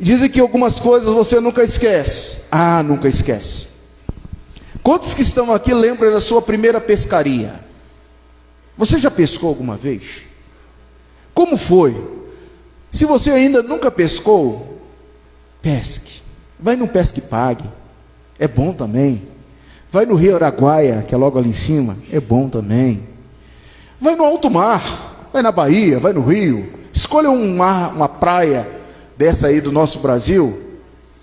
Dizem que algumas coisas você nunca esquece. Ah, nunca esquece. Quantos que estão aqui lembram da sua primeira pescaria? Você já pescou alguma vez? Como foi? Se você ainda nunca pescou, pesque. Vai no Pesque Pague, é bom também. Vai no Rio Araguaia, que é logo ali em cima, é bom também. Vai no alto mar, vai na Bahia, vai no Rio. Escolha uma praia dessa aí do nosso Brasil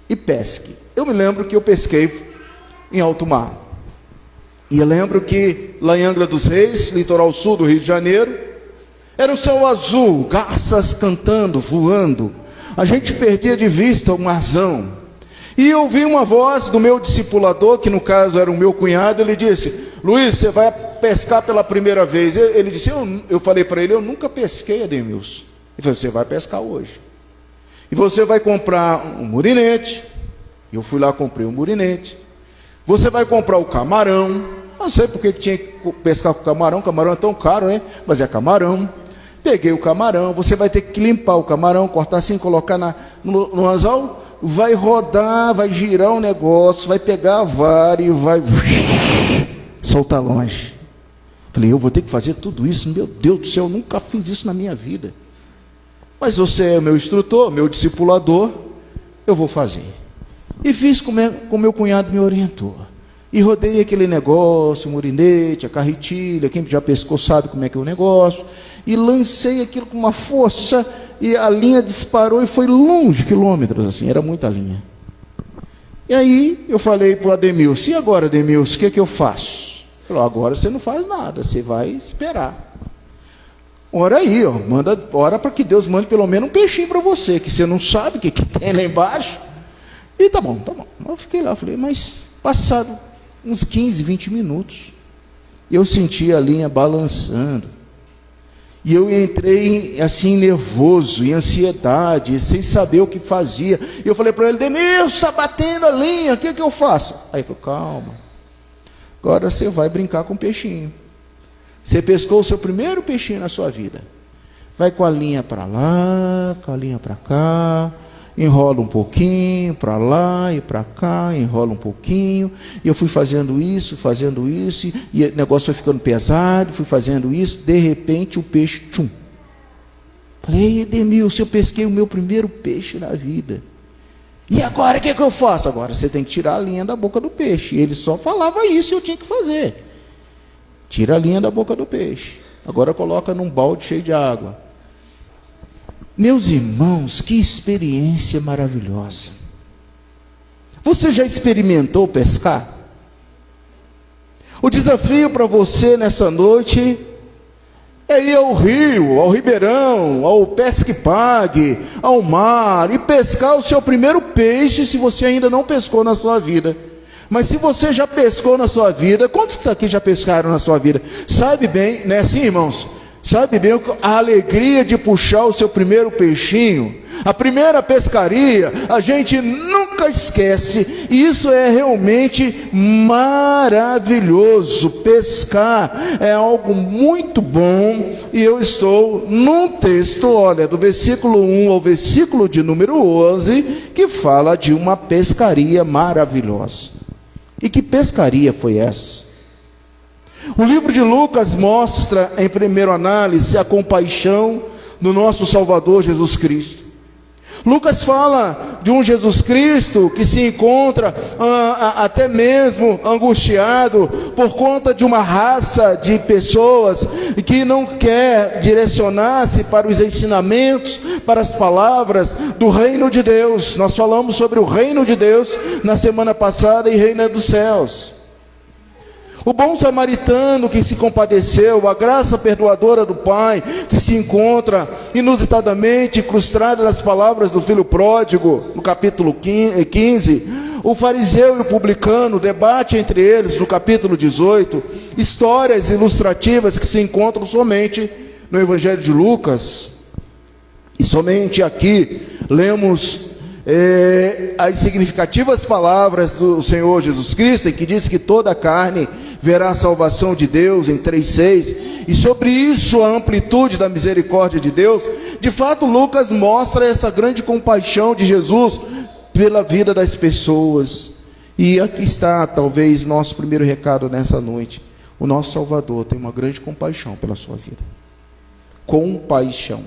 e pesque. Eu me lembro que eu pesquei em alto mar. E eu lembro que lá em Angra dos Reis, litoral sul do Rio de Janeiro, era o céu azul, garças cantando, voando. A gente perdia de vista o marzão. E eu ouvi uma voz do meu discipulador, que no caso era o meu cunhado. Ele disse: Luiz, você vai pescar pela primeira vez. Ele disse, eu falei para ele, eu nunca pesquei, Ademilson. Ele falou, você vai pescar hoje. E você vai comprar um murinete. Eu fui lá, comprei um murinete. Você vai comprar o camarão. Não sei porque que tinha que pescar com camarão. Camarão é tão caro, né? Mas é camarão. Peguei o camarão. Você vai ter que limpar o camarão, cortar assim, colocar no anzol. Vai rodar, vai girar o negócio, vai pegar a vara e vai soltar longe. Falei, eu vou ter que fazer tudo isso? Meu Deus do céu, eu nunca fiz isso na minha vida. Mas você é meu instrutor, meu discipulador, eu vou fazer. E fiz como meu cunhado me orientou. E rodei aquele negócio, o murinete, a carretilha, quem já pescou sabe como é que é o negócio. E lancei aquilo com uma força, e a linha disparou e foi longe, quilômetros assim, era muita linha. E aí eu falei para o Ademilson, e agora, Ademilson, o que eu faço? Ele falou, agora você não faz nada, você vai esperar. Ora aí, ora para que Deus mande pelo menos um peixinho para você, que você não sabe o que tem lá embaixo. E tá bom. Eu fiquei lá, falei, mas passado uns 15, 20 minutos, eu senti a linha balançando. E eu entrei assim nervoso, em ansiedade, sem saber o que fazia. E eu falei para ele, Ademilson, está batendo a linha, o que eu faço? Aí ele falou, calma, agora você vai brincar com o peixinho. Você pescou o seu primeiro peixinho na sua vida. Vai com a linha para lá, com a linha para cá, enrola um pouquinho, para lá e para cá, enrola um pouquinho. E eu fui fazendo isso, e o negócio foi ficando pesado, fui fazendo isso, de repente o peixe, tchum. Falei, Ademilson, eu pesquei o meu primeiro peixe na vida. E agora o que eu faço? Agora você tem que tirar a linha da boca do peixe. E ele só falava isso e eu tinha que fazer. Tira a linha da boca do peixe. Agora coloca num balde cheio de água. Meus irmãos, que experiência maravilhosa. Você já experimentou pescar? O desafio para você nessa noite é ir ao rio, ao ribeirão, ao Pesque Pague, ao mar, e pescar o seu primeiro peixe, se você ainda não pescou na sua vida. Mas se você já pescou na sua vida, quantos aqui já pescaram na sua vida? Sabe bem, não é assim, irmãos? Sabe bem a alegria de puxar o seu primeiro peixinho? A primeira pescaria, a gente nunca esquece. E isso é realmente maravilhoso. Pescar é algo muito bom. E eu estou num texto, olha, do versículo 1 ao versículo de número 11, que fala de uma pescaria maravilhosa. E que pescaria foi essa? O livro de Lucas mostra, em primeira análise, a compaixão do nosso Salvador Jesus Cristo. Lucas fala de um Jesus Cristo que se encontra até mesmo angustiado por conta de uma raça de pessoas que não quer direcionar-se para os ensinamentos, para as palavras do reino de Deus. Nós falamos sobre o reino de Deus na semana passada e reino dos céus. O bom samaritano que se compadeceu, a graça perdoadora do Pai, que se encontra inusitadamente incrustada nas palavras do filho pródigo, no capítulo 15, o fariseu e o publicano, debate entre eles, no capítulo 18, histórias ilustrativas que se encontram somente no Evangelho de Lucas, e somente aqui lemos as significativas palavras do Senhor Jesus Cristo, em que diz que toda a carne verá a salvação de Deus em 3:6, e sobre isso a amplitude da misericórdia de Deus. De fato, Lucas mostra essa grande compaixão de Jesus pela vida das pessoas. E aqui está, talvez, nosso primeiro recado nessa noite. O nosso Salvador tem uma grande compaixão pela sua vida. Compaixão.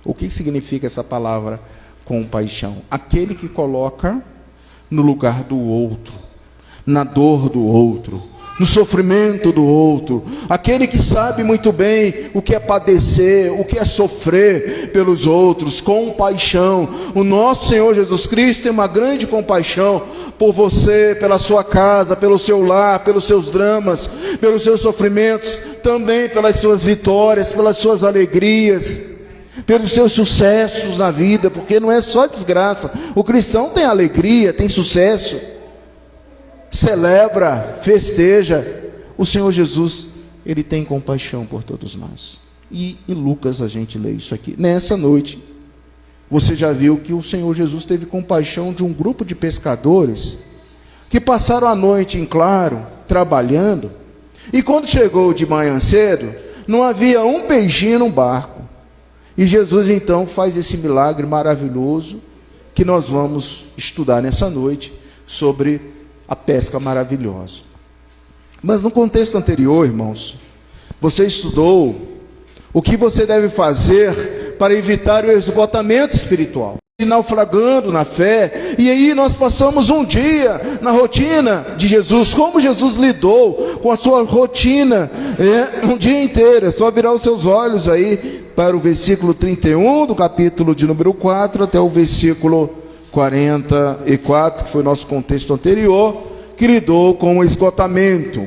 O que significa essa palavra compaixão? Aquele que coloca no lugar do outro, na dor do outro, no sofrimento do outro, aquele que sabe muito bem o que é padecer, o que é sofrer pelos outros, compaixão. O nosso Senhor Jesus Cristo tem uma grande compaixão por você, pela sua casa, pelo seu lar, pelos seus dramas, pelos seus sofrimentos, também pelas suas vitórias, pelas suas alegrias, pelos seus sucessos na vida, porque não é só desgraça. O cristão tem alegria, tem sucesso, celebra, festeja. O Senhor Jesus, Ele tem compaixão por todos nós. E em Lucas a gente lê isso aqui. Nessa noite, você já viu que o Senhor Jesus teve compaixão de um grupo de pescadores que passaram a noite em claro, trabalhando, e quando chegou de manhã cedo, não havia um peixinho no barco. E Jesus então faz esse milagre maravilhoso que nós vamos estudar nessa noite, sobre a pesca maravilhosa. Mas no contexto anterior, irmãos, você estudou o que você deve fazer para evitar o esgotamento espiritual, e naufragando na fé. E aí nós passamos um dia na rotina de Jesus, como Jesus lidou com a sua rotina, um dia inteiro. É só virar os seus olhos aí para o versículo 31 do capítulo de número 4 até o versículo 44, que foi nosso contexto anterior, que lidou com o esgotamento,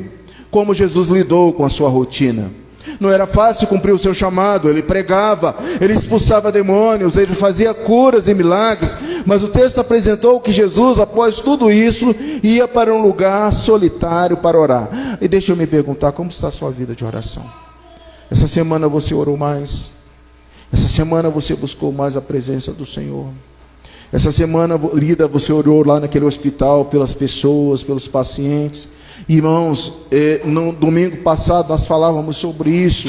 como Jesus lidou com a sua rotina. Não era fácil cumprir o seu chamado. Ele pregava, ele expulsava demônios, ele fazia curas e milagres, mas o texto apresentou que Jesus, após tudo isso, ia para um lugar solitário para orar. E deixa eu me perguntar, como está a sua vida de oração? Essa semana você orou mais? Essa semana você buscou mais a presença do Senhor? Essa semana, Lida, você orou lá naquele hospital pelas pessoas, pelos pacientes? Irmãos, no domingo passado nós falávamos sobre isso.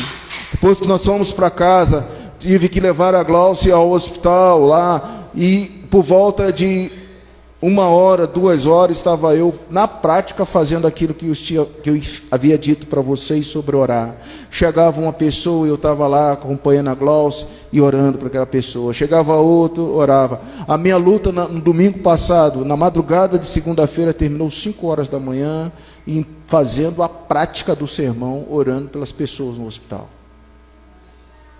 Depois que nós fomos para casa, tive que levar a Glaucia ao hospital lá, e por volta de 1 hora, 2 horas, estava eu na prática fazendo aquilo que eu havia dito para vocês sobre orar. Chegava uma pessoa e eu estava lá acompanhando a Glaucia e orando para aquela pessoa. Chegava outro, orava. A minha luta no domingo passado, na madrugada de segunda-feira, terminou 5 horas da manhã, e fazendo a prática do sermão, orando pelas pessoas no hospital.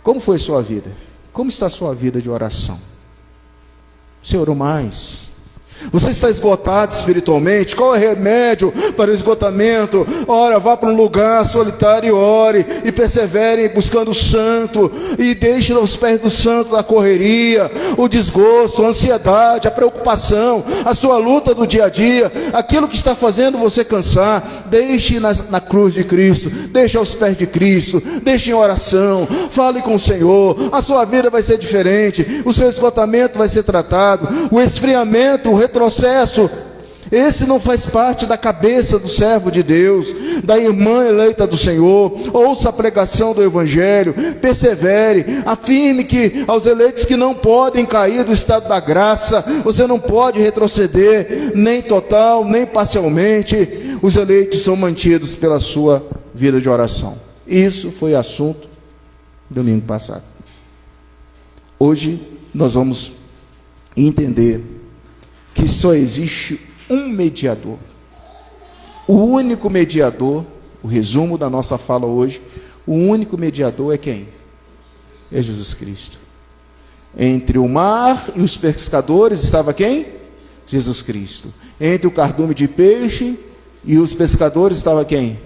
Como foi sua vida? Como está a sua vida de oração? Você orou mais? Você está esgotado espiritualmente? Qual é o remédio para o esgotamento? Ora, vá para um lugar solitário e ore, e persevere buscando o santo, e deixe aos pés do santo a correria, o desgosto, a ansiedade, a preocupação, a sua luta do dia a dia, aquilo que está fazendo você cansar. Deixe na cruz de Cristo, deixe aos pés de Cristo, deixe em oração, fale com o Senhor. A sua vida vai ser diferente, o seu esgotamento vai ser tratado, o esfriamento, o retrocesso, esse não faz parte da cabeça do servo de Deus, da irmã eleita do Senhor. Ouça a pregação do Evangelho, persevere, afirme que aos eleitos que não podem cair do estado da graça, você não pode retroceder, nem total, nem parcialmente. Os eleitos são mantidos pela sua vida de oração. Isso foi assunto domingo passado. Hoje nós vamos entender que só existe um mediador. O único mediador, o resumo da nossa fala hoje, o único mediador é quem? É Jesus Cristo. Entre o mar e os pescadores estava quem? Jesus Cristo. Entre o cardume de peixe e os pescadores estava quem?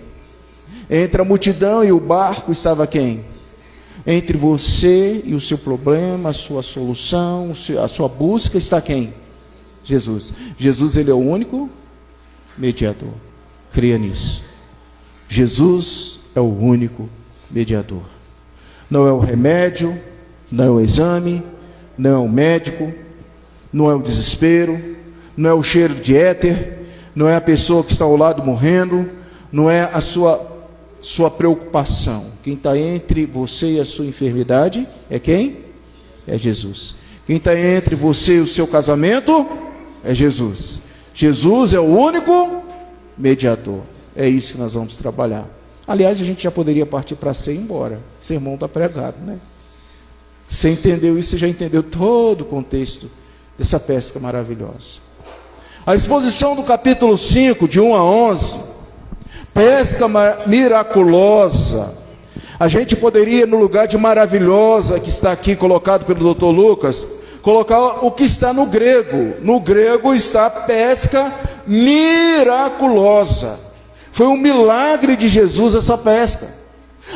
Entre a multidão e o barco estava quem? Entre você e o seu problema, a sua solução, a sua busca está quem? Jesus. Jesus, ele é o único mediador. Creia nisso. Jesus é o único mediador. Não é o remédio, não é o exame, não é o médico, não é o desespero, não é o cheiro de éter, não é a pessoa que está ao lado morrendo, não é a sua preocupação. Quem está entre você e a sua enfermidade é quem? É Jesus. Quem está entre você e o seu casamento é Jesus. Jesus é o único mediador. É isso que nós vamos trabalhar. Aliás, a gente já poderia partir para ser e ir embora. O sermão está pregado, né? Você entendeu isso, você já entendeu todo o contexto dessa pesca maravilhosa. A exposição do capítulo 5, de 1 a 11, pesca miraculosa. A gente poderia, no lugar de maravilhosa, que está aqui colocado pelo Dr. Lucas, colocar o que está no grego. No grego está pesca miraculosa. Foi um milagre de Jesus essa pesca.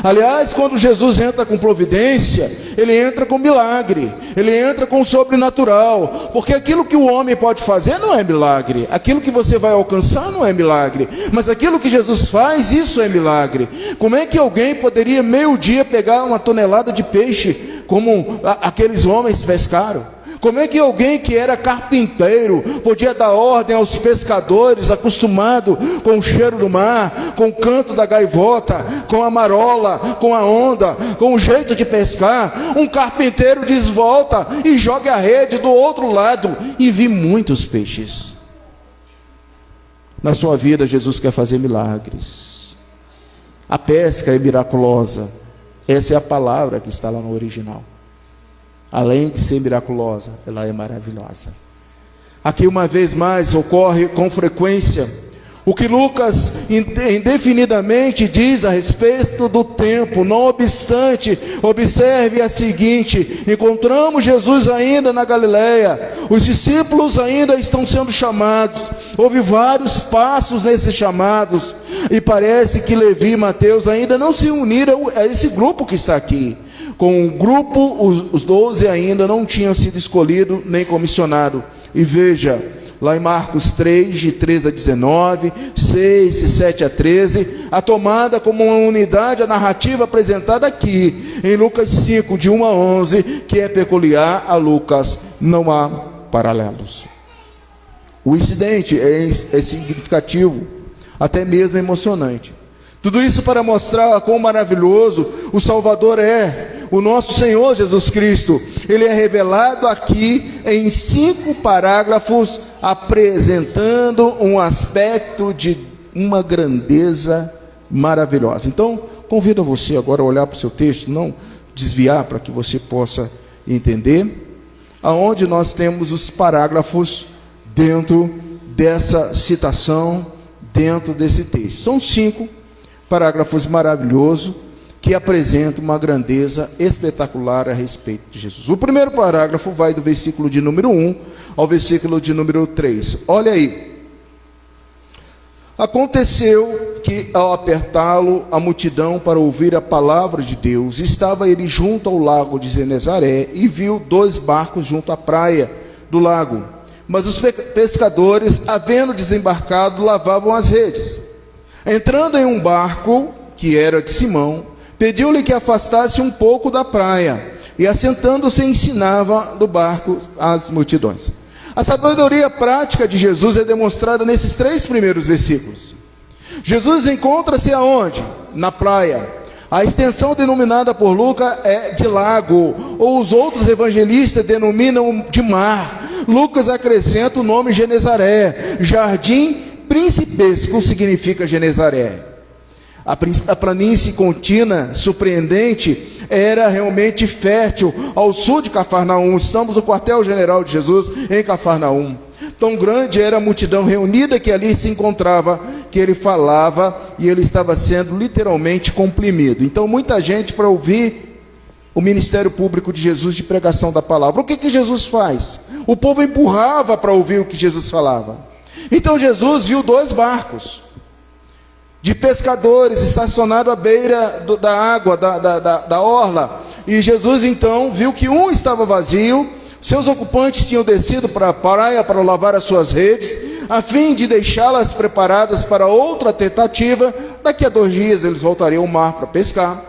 Aliás, quando Jesus entra com providência, ele entra com milagre, ele entra com sobrenatural, porque aquilo que o homem pode fazer não é milagre, aquilo que você vai alcançar não é milagre, mas aquilo que Jesus faz, isso é milagre. Como é que alguém poderia meio-dia pegar uma tonelada de peixe, como aqueles homens pescaram? Como é que alguém que era carpinteiro podia dar ordem aos pescadores, acostumado com o cheiro do mar, com o canto da gaivota, com a marola, com a onda, com o jeito de pescar? Um carpinteiro diz: volta e joga a rede do outro lado, e vi muitos peixes. Na sua vida, Jesus quer fazer milagres. A pesca é miraculosa. Essa é a palavra que está lá no original. Além de ser miraculosa, ela é maravilhosa. Aqui uma vez mais ocorre com frequência o que Lucas indefinidamente diz a respeito do tempo. Não obstante, observe a seguinte: encontramos Jesus ainda na Galileia, os discípulos ainda estão sendo chamados, houve vários passos nesses chamados, e parece que Levi e Mateus ainda não se uniram a esse grupo que está aqui. Com o grupo, os 12 ainda não tinham sido escolhidos nem comissionados. E veja, lá em Marcos 3, de 13 a 19, 6, de 7 a 13, a tomada como uma unidade, a narrativa apresentada aqui, em Lucas 5, de 1 a 11, que é peculiar a Lucas, não há paralelos. O incidente é significativo, até mesmo emocionante. Tudo isso para mostrar quão maravilhoso o Salvador é. O nosso Senhor Jesus Cristo, ele é revelado aqui em 5 parágrafos, apresentando um aspecto de uma grandeza maravilhosa. Então, convido você agora a olhar para o seu texto, não desviar, para que você possa entender aonde nós temos os parágrafos dentro dessa citação, dentro desse texto. São 5 parágrafos maravilhosos que apresentam uma grandeza espetacular a respeito de Jesus. O primeiro parágrafo vai do versículo de número 1 ao versículo de número 3. Olha aí. Aconteceu que, ao apertá-lo a multidão para ouvir a palavra de Deus, estava ele junto ao lago de Genezaré e viu 2 barcos junto à praia do lago. Mas os pescadores, havendo desembarcado, lavavam as redes. Entrando em um barco, que era de Simão, pediu-lhe que afastasse um pouco da praia, e assentando-se ensinava do barco as multidões. A sabedoria prática de Jesus é demonstrada nesses 3 primeiros versículos. Jesus encontra-se aonde? Na praia. A extensão denominada por Lucas é de lago, ou os outros evangelistas denominam de mar. Lucas acrescenta o nome Genezaré. Jardim principesco significa Genezaré. A planície contínua, surpreendente, era realmente fértil ao sul de Cafarnaum. Estamos no quartel-general de Jesus em Cafarnaum. Tão grande era a multidão reunida que ali se encontrava, que ele falava e ele estava sendo literalmente comprimido. Então muita gente para ouvir o ministério público de Jesus de pregação da palavra. O que Jesus faz? O povo empurrava para ouvir o que Jesus falava. Então Jesus viu 2 barcos de pescadores estacionados à beira da água, da orla, e Jesus então viu que um estava vazio, seus ocupantes tinham descido para a praia para lavar as suas redes, a fim de deixá-las preparadas para outra tentativa. Daqui a 2 dias eles voltariam ao mar para pescar.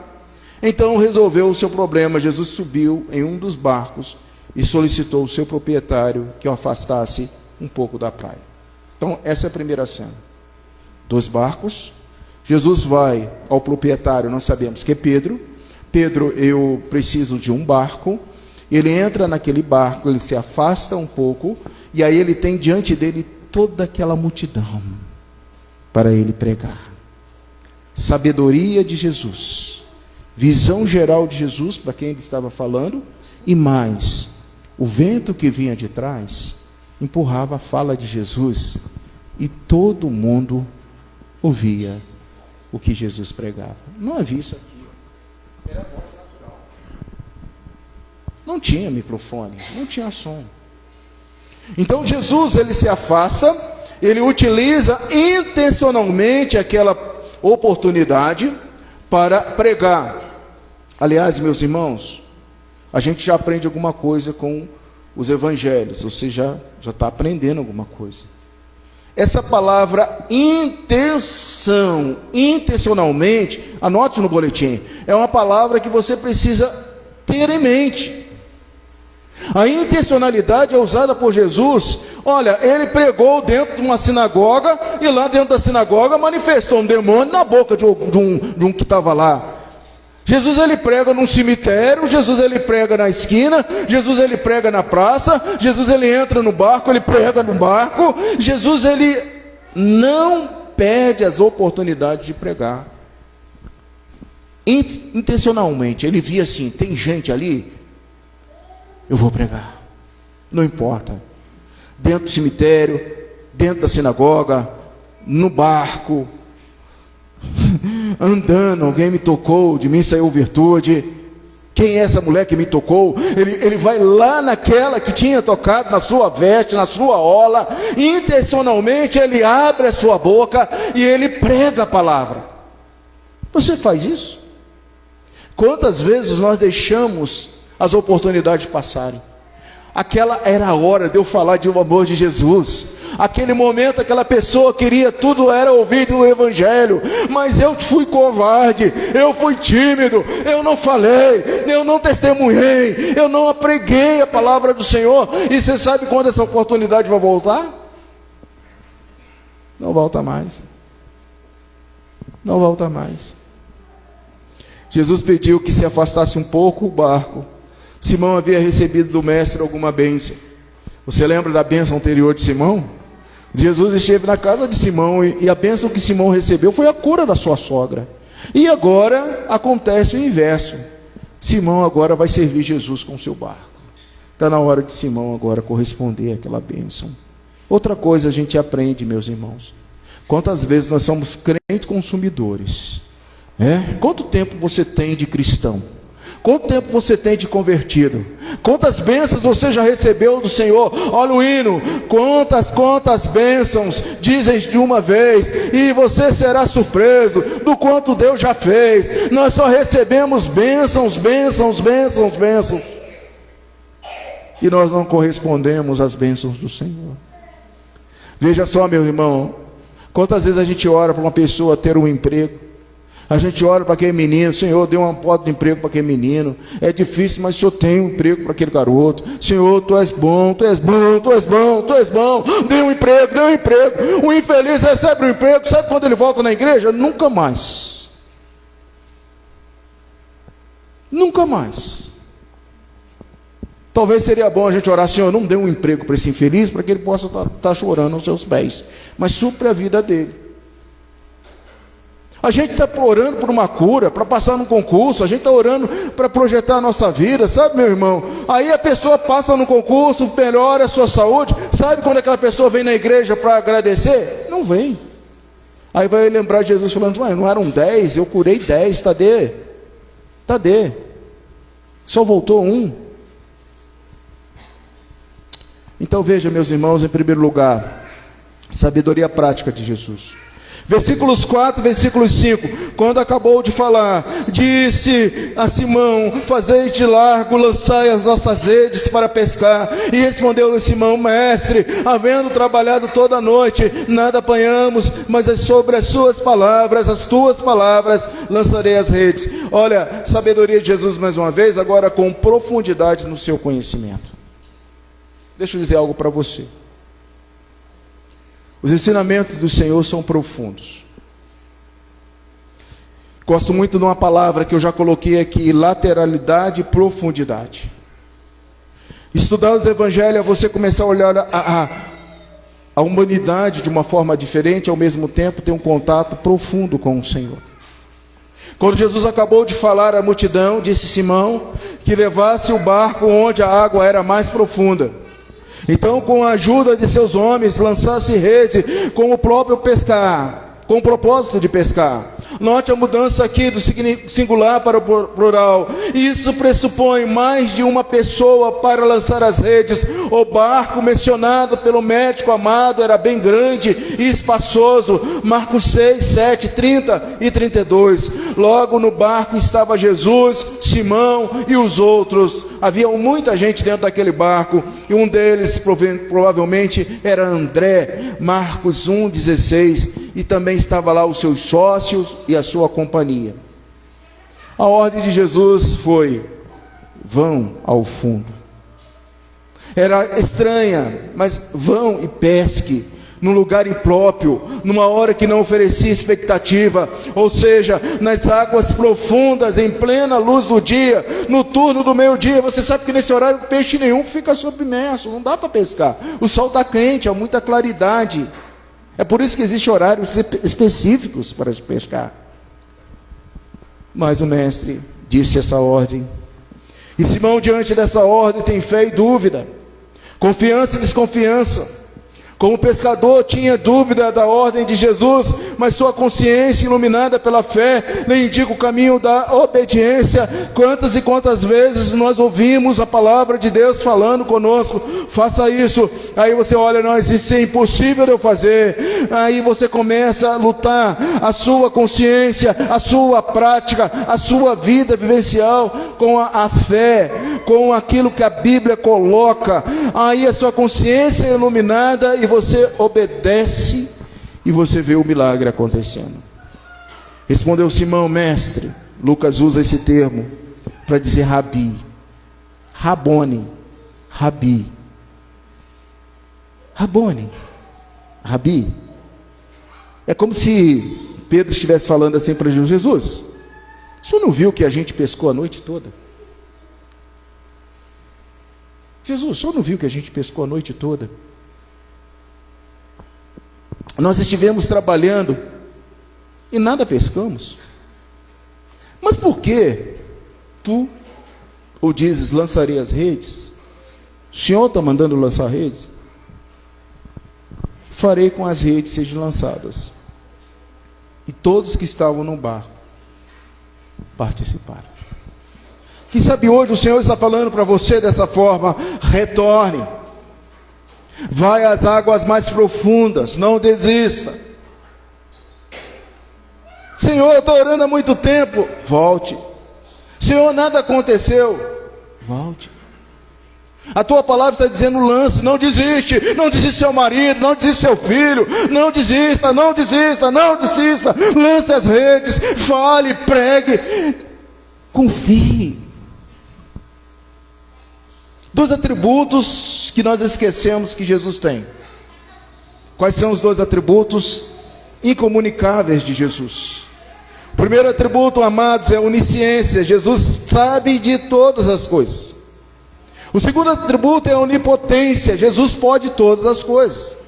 Então resolveu o seu problema. Jesus subiu em um dos barcos e solicitou ao seu proprietário que o afastasse um pouco da praia. Então essa é a primeira cena. 2 barcos, Jesus vai ao proprietário, nós sabemos que é Pedro. Pedro, eu preciso de um barco. Ele entra naquele barco, ele se afasta um pouco, e aí ele tem diante dele toda aquela multidão para ele pregar. Sabedoria de Jesus, visão geral de Jesus para quem ele estava falando, e mais, o vento que vinha de trás empurrava a fala de Jesus, e todo mundo ouvia o que Jesus pregava. Não havia isso aqui, era voz natural. Não tinha microfone, não tinha som. Então Jesus, ele se afasta, ele utiliza intencionalmente aquela oportunidade para pregar. Aliás, meus irmãos, a gente já aprende alguma coisa com os evangelhos, você já está aprendendo alguma coisa. Essa palavra intenção, intencionalmente, anote no boletim, é uma palavra que você precisa ter em mente. A intencionalidade é usada por Jesus. Olha, ele pregou dentro de uma sinagoga, e lá dentro da sinagoga manifestou um demônio na boca de um que estava lá. Jesus, ele prega num cemitério, Jesus, ele prega na esquina, Jesus, ele prega na praça, Jesus, ele entra no barco, ele prega no barco. Jesus, ele não perde as oportunidades de pregar. Intencionalmente, ele via assim, tem gente ali, eu vou pregar, não importa, dentro do cemitério, dentro da sinagoga, no barco, andando, alguém me tocou, de mim saiu virtude. Quem é essa mulher que me tocou? Ele vai lá naquela que tinha tocado na sua veste, na sua orla, intencionalmente ele abre a sua boca e ele prega a palavra. Você faz isso? Quantas vezes nós deixamos as oportunidades passarem? Aquela era a hora de eu falar de um amor de Jesus. Aquele momento, aquela pessoa queria, tudo era ouvir o evangelho, mas eu fui covarde, eu fui tímido, eu não falei, eu não testemunhei, eu não preguei a palavra do Senhor. E você sabe quando essa oportunidade vai voltar? Não volta mais. Não volta mais. Jesus pediu que se afastasse um pouco o barco. Simão havia recebido do mestre alguma bênção. Você lembra da bênção anterior de Simão? Jesus esteve na casa de Simão e a bênção que Simão recebeu foi a cura da sua sogra. E agora acontece o inverso. Simão agora vai servir Jesus com seu barco. Está na hora de Simão agora corresponder àquela bênção. Outra coisa a gente aprende, meus irmãos. Quantas vezes nós somos crentes consumidores? Quanto tempo você tem de cristão? Quanto tempo você tem de convertido? Quantas bênçãos você já recebeu do Senhor? Olha o hino, quantas bênçãos dizem de uma vez, e você será surpreso do quanto Deus já fez. Nós só recebemos bênçãos, bênçãos, bênçãos, bênçãos, e nós não correspondemos às bênçãos do Senhor. Veja só, meu irmão, quantas vezes a gente ora para uma pessoa ter um emprego, a gente olha para aquele menino, Senhor, dê uma porta de emprego para aquele menino, é difícil, mas o Senhor tem um emprego para aquele garoto. Senhor, Tu és bom, Tu és bom, Tu és bom, Tu és bom, dê um emprego, dê um emprego. O infeliz recebe um emprego, sabe quando ele volta na igreja? Nunca mais. Nunca mais. Talvez seria bom a gente orar, Senhor, não dê um emprego para esse infeliz, para que ele possa estar chorando aos seus pés, mas supre a vida dele. A gente está orando por uma cura, para passar num concurso, a gente está orando para projetar a nossa vida, sabe, meu irmão? Aí a pessoa passa no concurso, melhora a sua saúde, sabe quando aquela pessoa vem na igreja para agradecer? Não vem. Aí vai lembrar de Jesus falando, não eram 10, eu curei 10, Tadê. Só voltou um. Então veja, meus irmãos, em primeiro lugar, sabedoria prática de Jesus. Versículos 4, versículos 5, quando acabou de falar, disse a Simão, fazei de largo, lançai as vossas redes para pescar. E respondeu-lhe Simão, mestre, havendo trabalhado toda a noite, nada apanhamos, mas sobre as suas palavras, as tuas palavras, lançarei as redes. Olha, sabedoria de Jesus mais uma vez, agora com profundidade no seu conhecimento. Deixa eu dizer algo para você. Os ensinamentos do Senhor são profundos. Gosto muito de uma palavra que eu já coloquei aqui: lateralidade e profundidade. Estudar os evangelhos é você começar a olhar a humanidade de uma forma diferente, ao mesmo tempo ter um contato profundo com o Senhor. Quando Jesus acabou de falar à multidão, disse Simão que levasse o barco onde a água era mais profunda. Então, com a ajuda de seus homens, lançasse rede com o próprio pescar, com o propósito de pescar. Note a mudança aqui do singular para o plural. Isso pressupõe mais de uma pessoa para lançar as redes. O barco mencionado pelo médico amado era bem grande e espaçoso. Marcos 6, 7, 30 e 32. Logo no barco estava Jesus, Simão e os outros. Havia muita gente dentro daquele barco, e um deles provavelmente era André. Marcos 1, 16. E também estava lá os seus sócios e a sua companhia. A ordem de Jesus foi: vão ao fundo. Era estranha, mas vão e pesque, num lugar impróprio, numa hora que não oferecia expectativa, ou seja, nas águas profundas, em plena luz do dia, no turno do meio-dia. Você sabe que nesse horário peixe nenhum fica submerso, não dá para pescar, o sol está quente, há muita claridade. É por isso que existem horários específicos para pescar. Mas o mestre disse essa ordem, e Simão, diante dessa ordem, tem fé e dúvida, confiança e desconfiança. Como pescador, tinha dúvida da ordem de Jesus, mas sua consciência, iluminada pela fé, lhe indica o caminho da obediência. Quantas e quantas vezes nós ouvimos a palavra de Deus falando conosco: faça isso. Aí você olha: não, isso é impossível de eu fazer. Aí você começa a lutar a sua consciência, a sua prática, a sua vida vivencial com a fé, com aquilo que a Bíblia coloca. Aí a sua consciência é iluminada e você obedece, e você vê o milagre acontecendo. Respondeu Simão: mestre. Lucas usa esse termo para dizer rabi, rabone, rabi, rabone, rabi. É como se Pedro estivesse falando assim para Jesus: Jesus, o senhor não viu que a gente pescou a noite toda? Jesus, o senhor não viu que a gente pescou a noite toda? Nós estivemos trabalhando e nada pescamos. Mas por que tu, ou dizes, lançarei as redes? O Senhor está mandando lançar redes? Farei com as redes sejam lançadas. E todos que estavam no barco participaram. Quem sabe hoje o Senhor está falando para você dessa forma: retorne. Vai às águas mais profundas, não desista. Senhor, eu estou orando há muito tempo. Volte. Senhor, nada aconteceu. Volte. A tua palavra está dizendo: lance, não desiste. Não desiste seu marido, não desiste seu filho. Não desista, não desista, não desista. Lance as redes, fale, pregue, confie. Dois atributos que nós esquecemos que Jesus tem. Quais são os dois atributos incomunicáveis de Jesus? O primeiro atributo, amados, é a onisciência. Jesus sabe de todas as coisas. O segundo atributo é a onipotência. Jesus pode todas as coisas.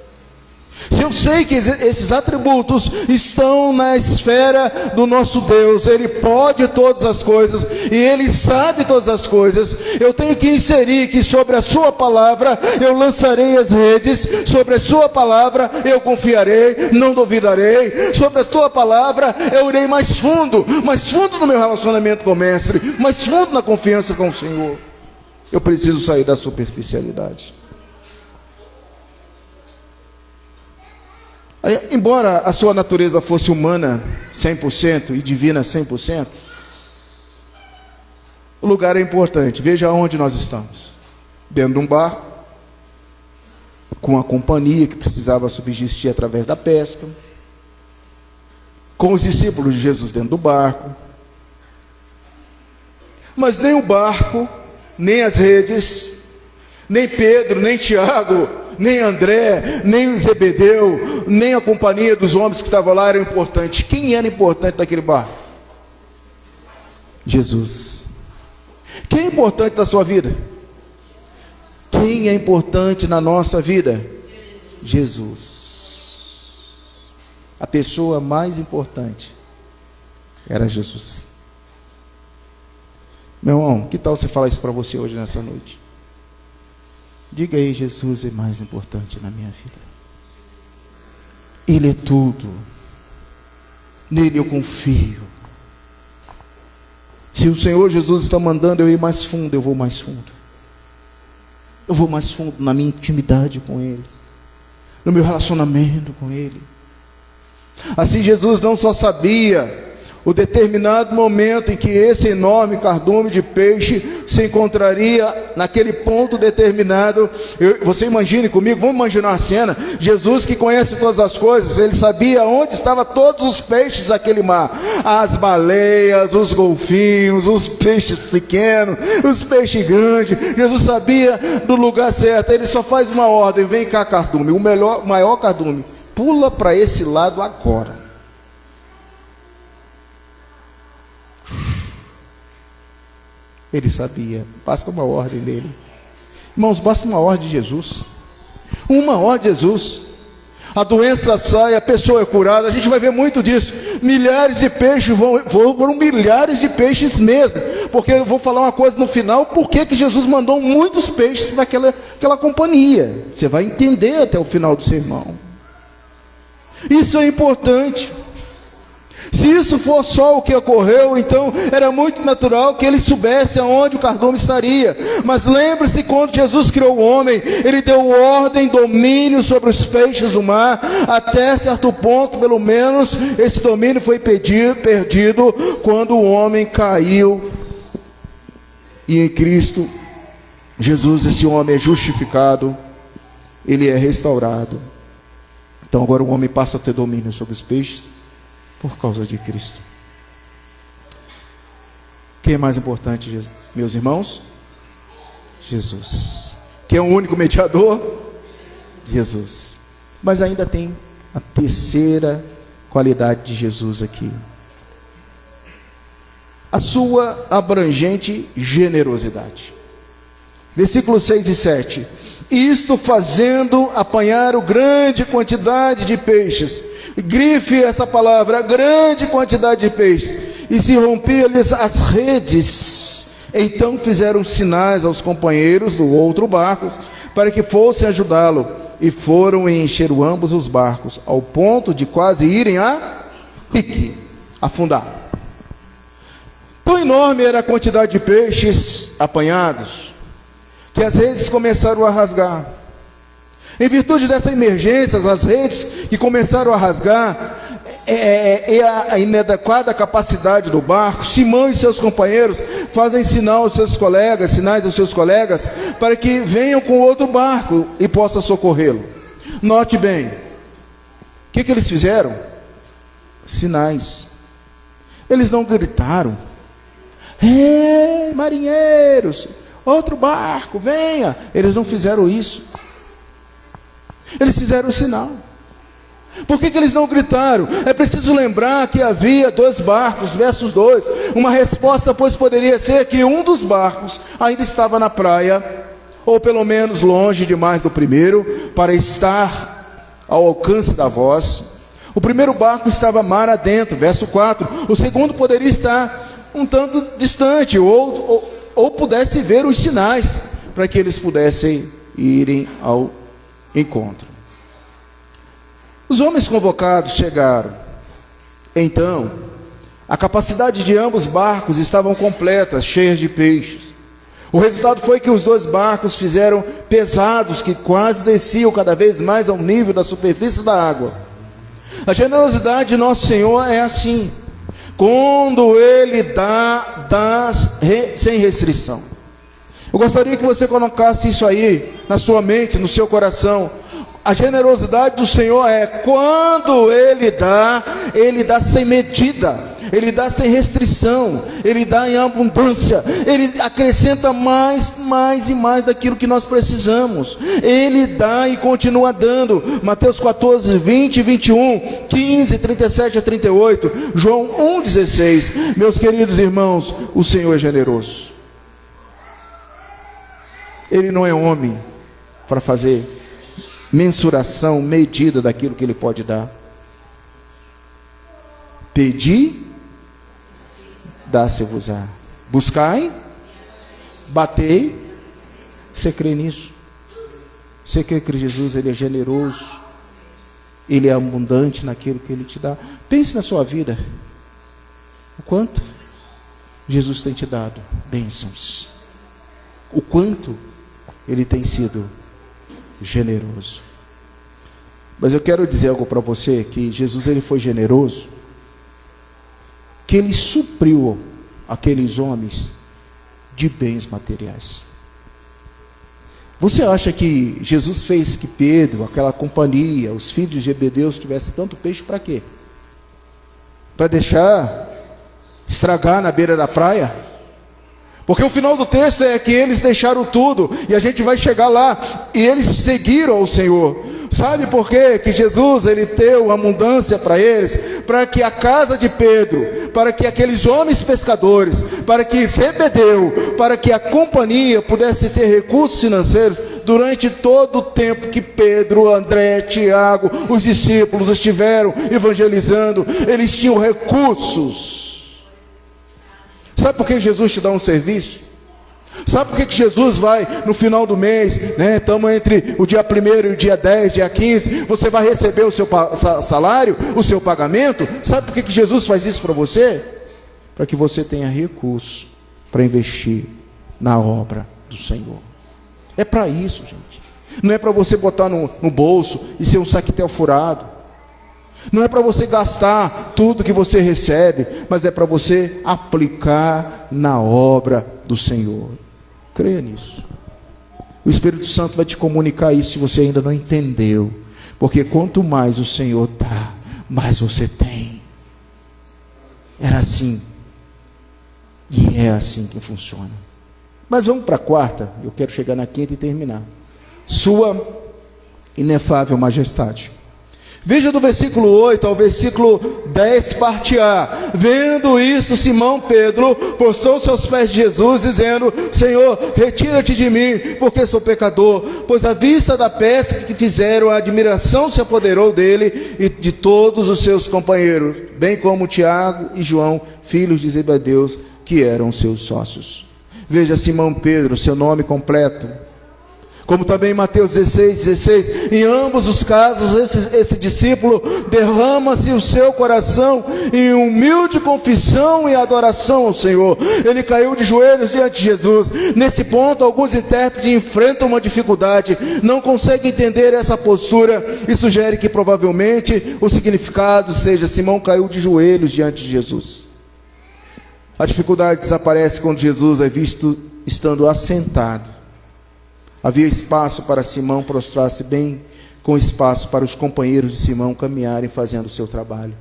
Se eu sei que esses atributos estão na esfera do nosso Deus, Ele pode todas as coisas e Ele sabe todas as coisas, eu tenho que inserir que sobre a sua palavra eu lançarei as redes, sobre a sua palavra eu confiarei, não duvidarei, sobre a tua palavra eu irei mais fundo no meu relacionamento com o Mestre, mais fundo na confiança com o Senhor. Eu preciso sair da superficialidade. Embora a sua natureza fosse humana 100% e divina 100%, o lugar é importante. Veja onde nós estamos. Dentro de um barco, com a companhia que precisava subsistir através da pesca, com os discípulos de Jesus dentro do barco. Mas nem o barco, nem as redes, nem Pedro, nem Tiago, nem André, nem o Zebedeu, nem a companhia dos homens que estavam lá eram importantes. Quem era importante naquele barco? Jesus. Quem é importante na sua vida? Quem é importante na nossa vida? Jesus. A pessoa mais importante era Jesus. Meu irmão, que tal você falar isso para você hoje nessa noite? Diga aí: Jesus é mais importante na minha vida. Ele é tudo. Nele eu confio. Se o Senhor Jesus está mandando eu ir mais fundo, eu vou mais fundo. Eu vou mais fundo na minha intimidade com Ele, no meu relacionamento com Ele. Assim, Jesus não só sabia o determinado momento em que esse enorme cardume de peixe se encontraria naquele ponto determinado. Você imagine comigo, vamos imaginar a cena. Jesus, que conhece todas as coisas, ele sabia onde estavam todos os peixes daquele mar, as baleias, os golfinhos, os peixes pequenos, os peixes grandes. Jesus sabia do lugar certo. Ele só faz uma ordem: vem cá, cardume, o maior cardume, pula para esse lado agora. Ele sabia, basta uma ordem dele. Irmãos, basta uma ordem de Jesus. Uma ordem de Jesus. A doença sai, a pessoa é curada. A gente vai ver muito disso. Milhares de peixes foram milhares de peixes mesmo. Porque eu vou falar uma coisa no final: por que Jesus mandou muitos peixes para aquela companhia? Você vai entender até o final do sermão. Isso é importante. Se isso for só o que ocorreu, então era muito natural que ele soubesse aonde o cardume estaria. Mas lembre-se, quando Jesus criou o homem, ele deu ordem, domínio sobre os peixes do mar. Até certo ponto, pelo menos, esse domínio foi perdido quando o homem caiu. E em Cristo Jesus, esse homem é justificado, ele é restaurado. Então agora o homem passa a ter domínio sobre os peixes por causa de Cristo. Quem é mais importante, meus irmãos? Jesus. Quem é o único mediador? Jesus. Mas ainda tem a terceira qualidade de Jesus aqui: a sua abrangente generosidade. Versículos 6 e 7. Isto fazendo apanhar grande quantidade de peixes. Grife essa palavra: grande quantidade de peixes. E se rompia-lhes as redes. Então fizeram sinais aos companheiros do outro barco, para que fossem ajudá-lo. E foram e encheram ambos os barcos, ao ponto de quase irem a pique, afundar. Tão enorme era a quantidade de peixes apanhados, que as redes começaram a rasgar. Em virtude dessa emergência, as redes que começaram a rasgar, e a inadequada capacidade do barco, Simão e seus companheiros fazem sinais aos seus colegas, para que venham com outro barco e possa socorrê-lo. Note bem, o que eles fizeram? Sinais. Eles não gritaram: "Ei, marinheiros, outro barco, venha!" Eles não fizeram isso. Eles fizeram o sinal. Por que eles não gritaram? É preciso lembrar que havia 2 barcos, versos 2. Uma resposta, pois, poderia ser que um dos barcos ainda estava na praia, ou pelo menos longe demais do primeiro, para estar ao alcance da voz. O primeiro barco estava mar adentro, verso 4. O segundo poderia estar um tanto distante, ou pudesse ver os sinais, para que eles pudessem irem ao encontro. Os homens convocados chegaram. Então, a capacidade de ambos barcos estavam completas, cheias de peixes. O resultado foi que os 2 barcos fizeram pesados, que quase desciam cada vez mais ao nível da superfície da água. A generosidade de nosso Senhor é assim: quando Ele dá sem restrição. Eu gostaria que você colocasse isso aí na sua mente, no seu coração. A generosidade do Senhor é quando Ele dá sem medida. Ele dá sem restrição, Ele dá em abundância, Ele acrescenta mais e mais daquilo que nós precisamos. Ele dá e continua dando. Mateus 14, 20, 21, 15, 37 a 38, João 1,16. Meus queridos irmãos, o Senhor é generoso. Ele não é homem para fazer mensuração, medida daquilo que Ele pode dar. Pedi, dá-se-vos-á. Buscai, batei. Você crê nisso? Você crê que Jesus, Ele é generoso, Ele é abundante naquilo que Ele te dá? Pense na sua vida, o quanto Jesus tem te dado bênçãos, o quanto Ele tem sido generoso. Mas eu quero dizer algo para você, que Jesus, Ele foi generoso, que Ele supriu aqueles homens de bens materiais. Você acha que Jesus fez que Pedro, aquela companhia, os filhos de Zebedeus tivessem tanto peixe para quê? Para deixar estragar na beira da praia? Porque o final do texto é que eles deixaram tudo, e a gente vai chegar lá, e eles seguiram ao Senhor. Sabe por quê? Que Jesus, Ele deu abundância para eles, para que a casa de Pedro, para que aqueles homens pescadores, para que Zebedeu, para que a companhia pudesse ter recursos financeiros durante todo o tempo que Pedro, André, Tiago, os discípulos estiveram evangelizando. Eles tinham recursos. Sabe por que Jesus te dá um serviço? Sabe por que Jesus vai no final do mês, né? Estamos entre o dia 1º e o dia 10, dia 15, você vai receber o seu salário, o seu pagamento. Sabe por que Jesus faz isso para você? Para que você tenha recurso para investir na obra do Senhor. É para isso, gente. Não é para você botar no bolso e ser um saquetel furado. Não é para você gastar tudo que você recebe, mas é para você aplicar na obra do Senhor. Creia nisso. O Espírito Santo vai te comunicar isso se você ainda não entendeu. Porque quanto mais o Senhor dá, mais você tem. Era assim. E é assim que funciona. Mas vamos para a quarta. Eu quero chegar na quinta e terminar. Sua inefável majestade. Veja do versículo 8 ao versículo 10, parte A. Vendo isso, Simão Pedro prostrou-se aos pés de Jesus, dizendo: Senhor, retira-te de mim, porque sou pecador. Pois à vista da pesca que fizeram, a admiração se apoderou dele e de todos os seus companheiros, bem como Tiago e João, filhos de Zebedeus, que eram seus sócios. Veja Simão Pedro, seu nome completo. Como também em Mateus 16, em ambos os casos, esse discípulo derrama-se o seu coração em humilde confissão e adoração ao Senhor. Ele caiu de joelhos diante de Jesus. Nesse ponto, alguns intérpretes enfrentam uma dificuldade, não conseguem entender essa postura e sugere que provavelmente o significado seja: Simão caiu de joelhos diante de Jesus. A dificuldade desaparece quando Jesus é visto estando assentado. Havia espaço para Simão prostrar-se, bem com espaço para os companheiros de Simão caminharem fazendo o seu trabalho.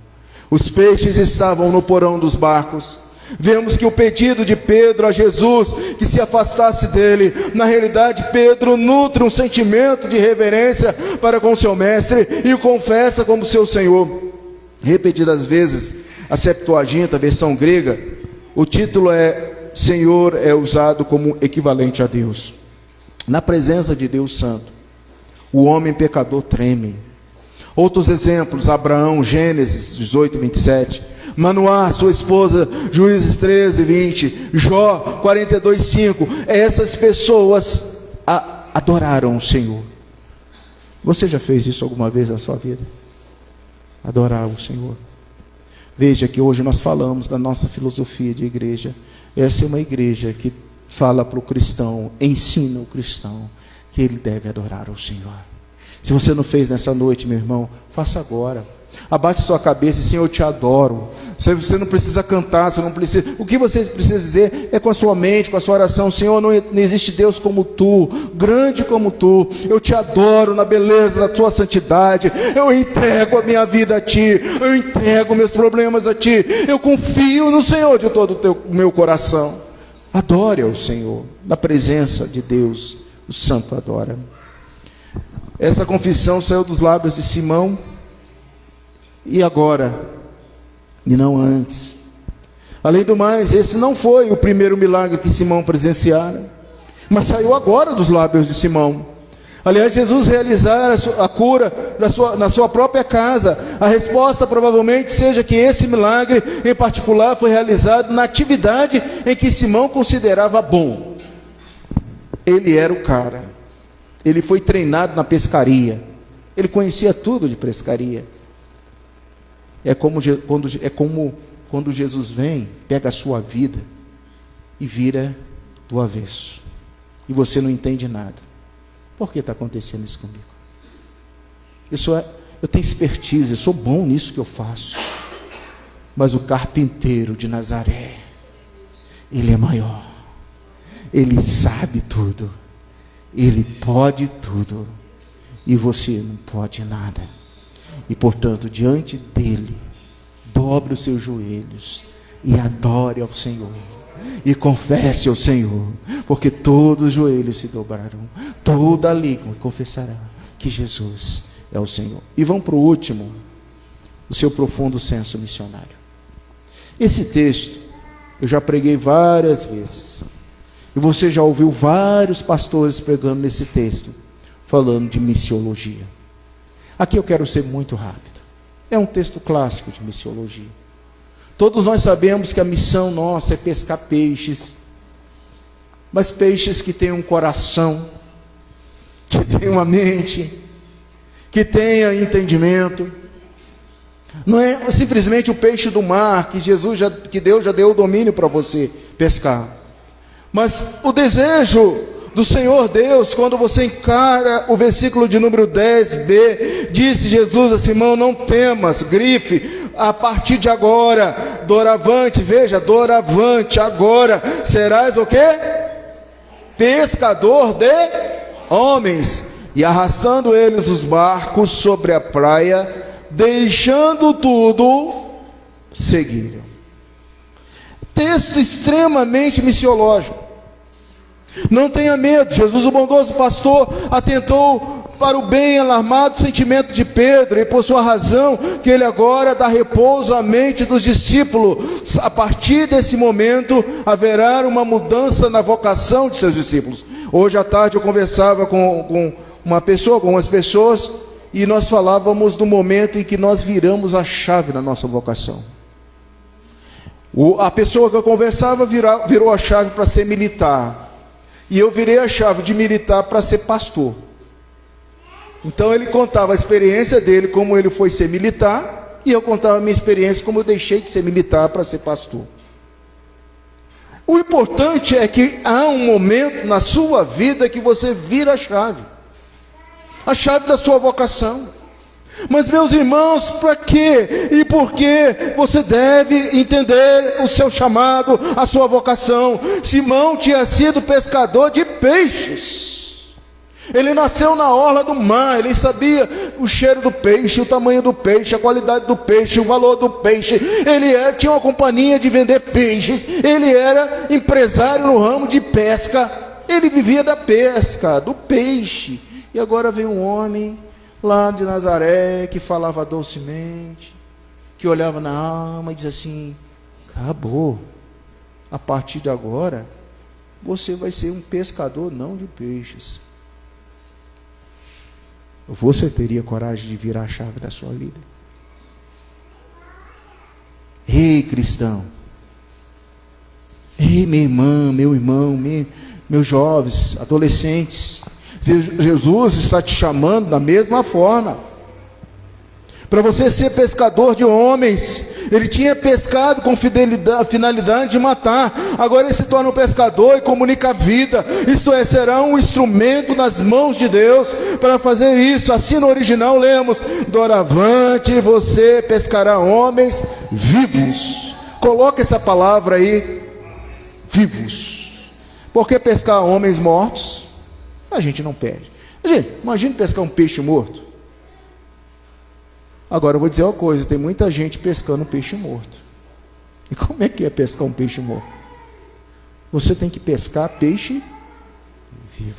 Os peixes estavam no porão dos barcos. Vemos que o pedido de Pedro a Jesus que se afastasse dele, na realidade Pedro nutre um sentimento de reverência para com seu mestre e o confessa como seu Senhor. Repetidas vezes, a Septuaginta, a versão grega, o título Senhor é usado como equivalente a Deus. Na presença de Deus Santo, o homem pecador treme. Outros exemplos: Abraão, Gênesis 18, 27. Manoá, sua esposa, Juízes 13, 20. Jó, 42, 5. Essas pessoas adoraram o Senhor. Você já fez isso alguma vez na sua vida? Adorar o Senhor. Veja que hoje nós falamos da nossa filosofia de igreja. Essa é uma igreja que fala para o cristão, ensina o cristão que ele deve adorar ao Senhor. Se você não fez nessa noite, meu irmão, faça agora. Abaixe sua cabeça e, Senhor, eu te adoro. Você não precisa cantar, você não precisa. O que você precisa dizer é com a sua mente, com a sua oração. Senhor, não existe Deus como tu, grande como tu. Eu te adoro na beleza da tua santidade. Eu entrego a minha vida a ti. Eu entrego meus problemas a ti. Eu confio no Senhor de todo o meu coração. Adore ao Senhor, na presença de Deus. O santo adora. Essa confissão saiu dos lábios de Simão. E agora, e não antes. Além do mais, esse não foi o primeiro milagre que Simão presenciara, mas saiu agora dos lábios de Simão. Aliás, Jesus realizara a cura na sua própria casa. A resposta provavelmente seja que esse milagre em particular foi realizado na atividade em que Simão considerava bom. Ele era o cara. Ele foi treinado na pescaria. Ele conhecia tudo de pescaria. É como quando Jesus vem, pega a sua vida e vira do avesso. E você não entende nada. Por que está acontecendo isso comigo? Eu tenho expertise, eu sou bom nisso que eu faço. Mas o carpinteiro de Nazaré, ele é maior. Ele sabe tudo. Ele pode tudo. E você não pode nada. E portanto, diante dele, dobre os seus joelhos e adore ao Senhor. E confesse ao Senhor, porque todos os joelhos se dobrarão, toda a língua confessará que Jesus é o Senhor. E vamos para o último, o seu profundo senso missionário. Esse texto, eu já preguei várias vezes, e você já ouviu vários pastores pregando nesse texto, falando de missiologia. Aqui eu quero ser muito rápido. É um texto clássico de missiologia. Todos nós sabemos que a missão nossa é pescar peixes, mas peixes que têm um coração, que têm uma mente, que tenha entendimento. Não é simplesmente o peixe do mar que Deus já deu o domínio para você pescar, mas o desejo do Senhor Deus, quando você encara o versículo de número 10b, disse Jesus a Simão: não temas, grife, a partir de agora, doravante, veja, doravante, agora, serás o quê? Pescador de homens. E arrastando eles os barcos sobre a praia, deixando tudo, seguiram. Texto extremamente missiológico. Não tenha medo. Jesus, o bondoso pastor, atentou para o bem alarmado sentimento de Pedro, e por sua razão que ele agora dá repouso à mente dos discípulos. A partir desse momento haverá uma mudança na vocação de seus discípulos. Hoje à tarde eu conversava com algumas pessoas, e nós falávamos do momento em que nós viramos a chave na nossa vocação. A pessoa que eu conversava virou a chave para ser militar. E eu virei a chave de militar para ser pastor. Então ele contava a experiência dele, como ele foi ser militar, e eu contava a minha experiência, como eu deixei de ser militar para ser pastor. O importante é que há um momento na sua vida que você vira a chave da sua vocação. Mas meus irmãos, para quê e por que você deve entender o seu chamado, a sua vocação? Simão tinha sido pescador de peixes. Ele nasceu na orla do mar, ele sabia o cheiro do peixe, o tamanho do peixe, a qualidade do peixe, o valor do peixe. Ele tinha uma companhia de vender peixes, ele era empresário no ramo de pesca, ele vivia da pesca, do peixe. E agora vem um homem lá de Nazaré, que falava docemente, que olhava na alma e dizia assim: acabou, a partir de agora, você vai ser um pescador não de peixes. Você teria coragem de virar a chave da sua vida? Ei, cristão, ei, minha irmã, meu irmão, meus jovens, adolescentes, Jesus está te chamando da mesma forma. para você ser pescador de homens. Ele tinha pescado com a finalidade de matar, agora ele se torna um pescador e comunica a vida, isto é, será um instrumento nas mãos de Deus para fazer isso. Assim no original lemos: doravante você pescará homens vivos. Coloca essa palavra aí, vivos, porque pescar homens mortos a gente não perde. Gente, imagine pescar um peixe morto. Agora eu vou dizer uma coisa: tem muita gente pescando peixe morto. E como é que é pescar um peixe morto? Você tem que pescar peixe vivo.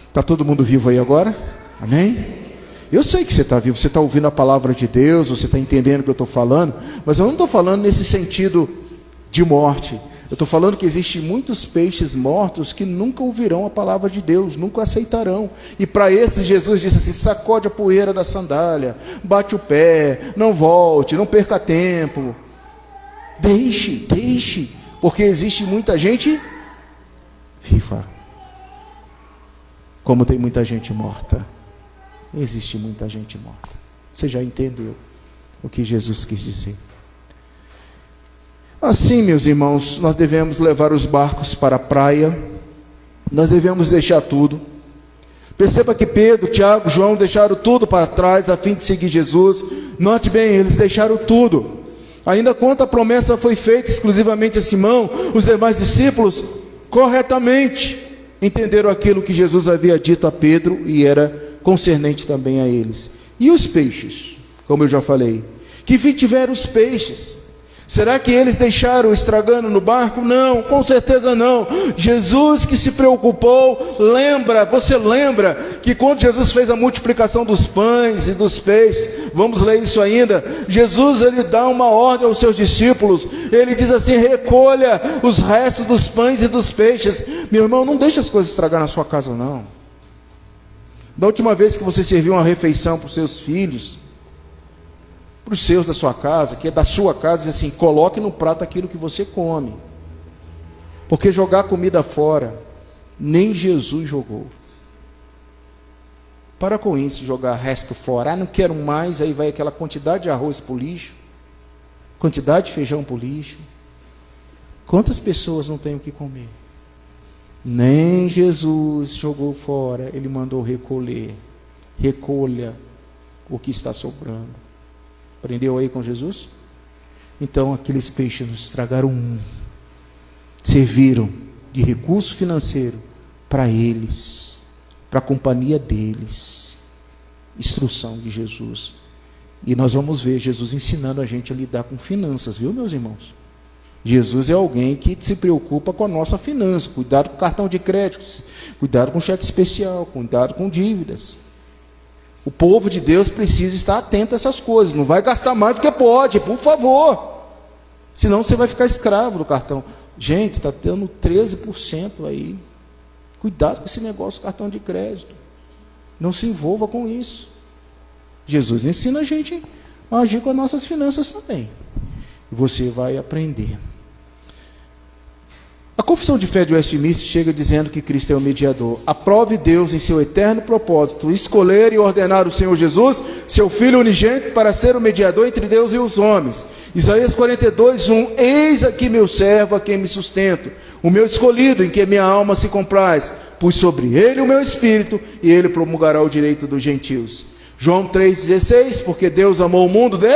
Está todo mundo vivo aí agora? Amém? Eu sei que você está vivo, você está ouvindo a palavra de Deus, você está entendendo o que eu estou falando, mas eu não estou falando nesse sentido de morte. Eu estou falando que existem muitos peixes mortos que nunca ouvirão a palavra de Deus, nunca aceitarão. E para esses Jesus disse assim: sacode a poeira da sandália, bate o pé, não volte, não perca tempo. Deixe, porque existe muita gente viva, como tem muita gente morta. Existe muita gente morta. Você já entendeu o que Jesus quis dizer? Assim, meus irmãos, nós devemos levar os barcos para a praia, nós devemos deixar tudo. Perceba que Pedro, Tiago, João deixaram tudo para trás a fim de seguir Jesus. Note bem, eles deixaram tudo. Ainda quando a promessa foi feita exclusivamente a Simão, os demais discípulos corretamente entenderam aquilo que Jesus havia dito a Pedro e era concernente também a eles. E os peixes, como eu já falei, que fim tiveram os peixes? Será que eles deixaram estragando no barco? Não, com certeza não. Jesus que se preocupou, você lembra que quando Jesus fez a multiplicação dos pães e dos peixes, vamos ler isso ainda, Jesus ele dá uma ordem aos seus discípulos, ele diz assim: recolha os restos dos pães e dos peixes. Meu irmão, não deixe as coisas estragar na sua casa não. Da última vez que você serviu uma refeição para os seus filhos, para os seus da sua casa, que é da sua casa, diz assim: coloque no prato aquilo que você come, porque jogar comida fora, nem Jesus jogou. Para com isso, jogar resto fora. Não quero mais, aí vai aquela quantidade de arroz para o lixo, quantidade de feijão para o lixo. Quantas pessoas não têm o que comer? Nem Jesus jogou fora, ele mandou recolher. Recolha o que está sobrando. Aprendeu aí com Jesus? Então aqueles peixes não estragaram serviram de recurso financeiro para eles, para a companhia deles. Instrução de Jesus. E nós vamos ver Jesus ensinando a gente a lidar com finanças, viu, meus irmãos? Jesus é alguém que se preocupa com a nossa finança. Cuidado com cartão de crédito, cuidado com cheque especial, cuidado com dívidas. O povo de Deus precisa estar atento a essas coisas. Não vai gastar mais do que pode, por favor. Senão você vai ficar escravo do cartão. Gente, está tendo 13% aí. Cuidado com esse negócio do cartão de crédito. Não se envolva com isso. Jesus ensina a gente a agir com as nossas finanças também. E você vai aprender. A confissão de fé de Westminster chega dizendo que Cristo é o mediador. Aprove Deus em seu eterno propósito escolher e ordenar o Senhor Jesus, seu Filho unigênito, para ser o mediador entre Deus e os homens. Isaías 42:1: eis aqui meu servo, a quem me sustento, o meu escolhido, em quem minha alma se compraz. Pus sobre ele o meu espírito, e ele promulgará o direito dos gentios. João 3,16: porque Deus amou o mundo de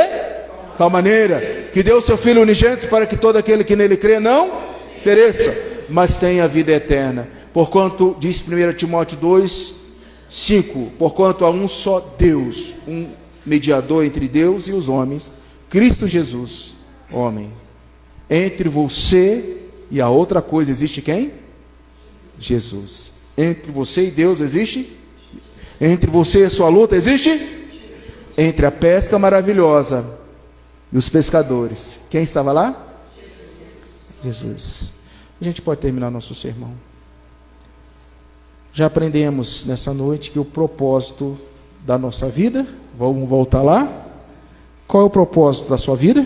tal maneira que deu seu Filho unigênito, para que todo aquele que nele crê não pereça, mas tenha a vida eterna. Porquanto, diz 1 Timóteo 2:5, porquanto há um só Deus, um mediador entre Deus e os homens, Cristo Jesus, homem. Entre você e a outra coisa existe quem? Jesus. Entre você e Deus existe? Entre você e a sua luta existe? Entre a pesca maravilhosa e os pescadores, quem estava lá? Jesus. A gente pode terminar nosso sermão. Já aprendemos nessa noite que o propósito da nossa vida, vamos voltar lá. Qual é o propósito da sua vida?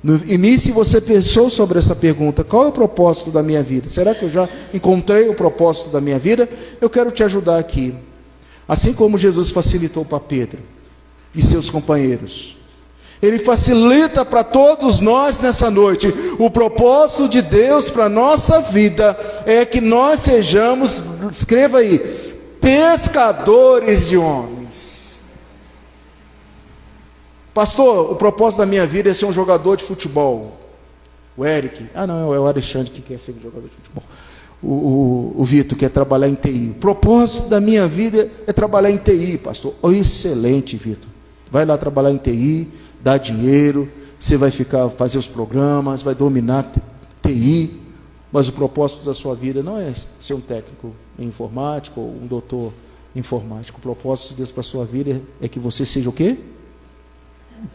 No início você pensou sobre essa pergunta: qual é o propósito da minha vida? Será que eu já encontrei o propósito da minha vida? Eu quero te ajudar aqui. Assim como Jesus facilitou para Pedro e seus companheiros, Ele facilita para todos nós nessa noite. O propósito de Deus para a nossa vida é que nós sejamos, escreva aí, pescadores de homens. Pastor, o propósito da minha vida é ser um jogador de futebol. O Eric, não, é o Alexandre que quer ser um jogador de futebol. O Vitor quer trabalhar em TI. O propósito da minha vida é trabalhar em TI, pastor. Excelente, Vitor. Vai lá trabalhar em TI, dá dinheiro, você vai fazer os programas, vai dominar TI, mas o propósito da sua vida não é ser um técnico em informática ou um doutor em informática. O propósito de Deus para a sua vida é que você seja o quê?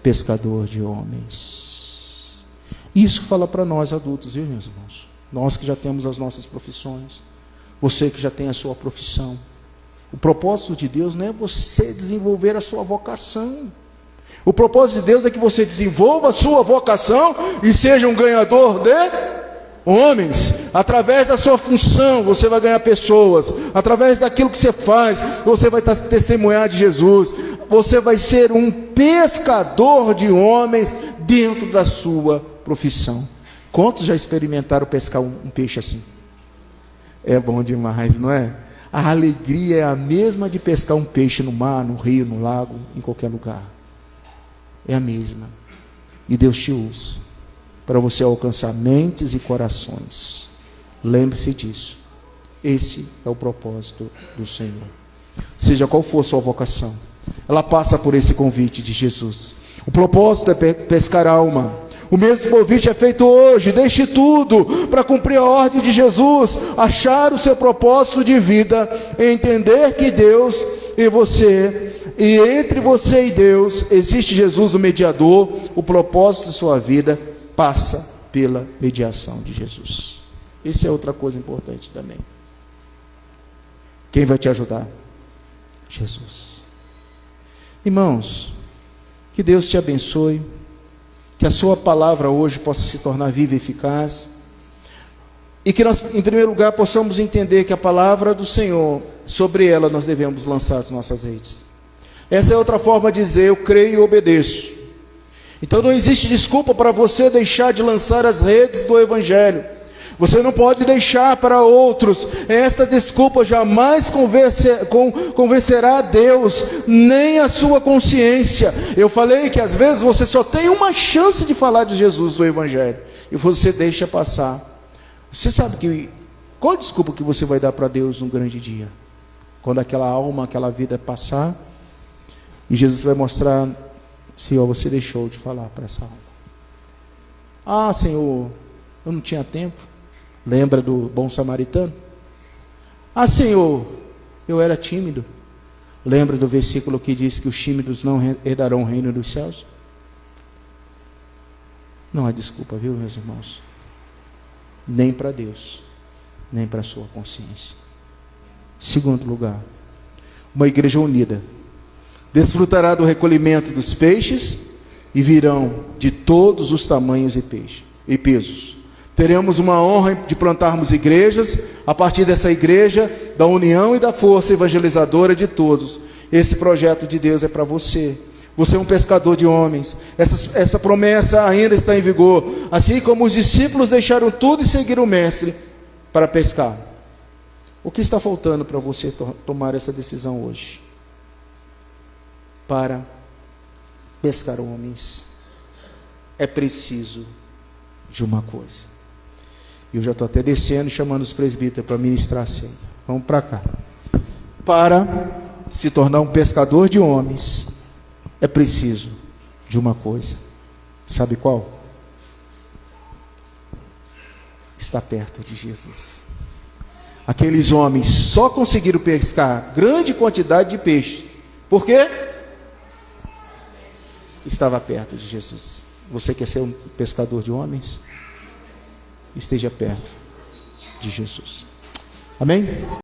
Pescador de homens. Isso fala para nós adultos, viu, meus irmãos? Nós que já temos as nossas profissões, você que já tem a sua profissão. O propósito de Deus não é você desenvolver a sua vocação. O propósito de Deus é que você desenvolva a sua vocação e seja um ganhador de homens. Através da sua função, você vai ganhar pessoas. Através daquilo que você faz, você vai testemunhar de Jesus. Você vai ser um pescador de homens dentro da sua profissão. Quantos já experimentaram pescar um peixe assim? É bom demais, não é? A alegria é a mesma de pescar um peixe no mar, no rio, no lago, em qualquer lugar. É a mesma. E Deus te usa para você alcançar mentes e corações. Lembre-se disso. Esse é o propósito do Senhor. Seja qual for a sua vocação, ela passa por esse convite de Jesus. O propósito é pescar alma. O mesmo convite é feito hoje. Deixe tudo para cumprir a ordem de Jesus, achar o seu propósito de vida, entender que Deus e você, e entre você e Deus existe Jesus, o mediador. O propósito de sua vida passa pela mediação de Jesus. Isso é outra coisa importante também. Quem vai te ajudar? Jesus. Irmãos, que Deus te abençoe, que a sua palavra hoje possa se tornar viva e eficaz, e que nós, em primeiro lugar, possamos entender que a palavra do Senhor, sobre ela nós devemos lançar as nossas redes. Essa é outra forma de dizer: eu creio e obedeço. Então não existe desculpa para você deixar de lançar as redes do Evangelho. Você não pode deixar para outros. Esta desculpa jamais convencerá a Deus, nem a sua consciência. Eu falei que às vezes você só tem uma chance de falar de Jesus, do Evangelho, e você deixa passar. Você sabe qual a desculpa que você vai dar para Deus no grande dia? Quando aquela alma, aquela vida passar, e Jesus vai mostrar: Senhor, você deixou de falar para essa alma. Senhor, eu não tinha tempo. Lembra do bom samaritano? Senhor, eu era tímido. Lembra do versículo que diz que os tímidos não herdarão o reino dos céus? Não há desculpa, viu, meus irmãos? Nem para Deus, nem para a sua consciência. Segundo lugar, uma igreja unida desfrutará do recolhimento dos peixes, e virão de todos os tamanhos e pesos. Teremos uma honra de plantarmos igrejas, a partir dessa igreja, da união e da força evangelizadora de todos. Esse projeto de Deus é para você. Você é um pescador de homens. Essa promessa ainda está em vigor. Assim como os discípulos deixaram tudo e seguiram o Mestre para pescar. O que está faltando para você tomar essa decisão hoje? Para pescar homens, é preciso de uma coisa. E eu já estou até descendo e chamando os presbíteros para ministrar a ceia. Vamos para cá. Para se tornar um pescador de homens, é preciso de uma coisa. Sabe qual? Está perto de Jesus. Aqueles homens só conseguiram pescar grande quantidade de peixes. Por quê? Estava perto de Jesus. Você quer ser um pescador de homens? Esteja perto de Jesus. Amém?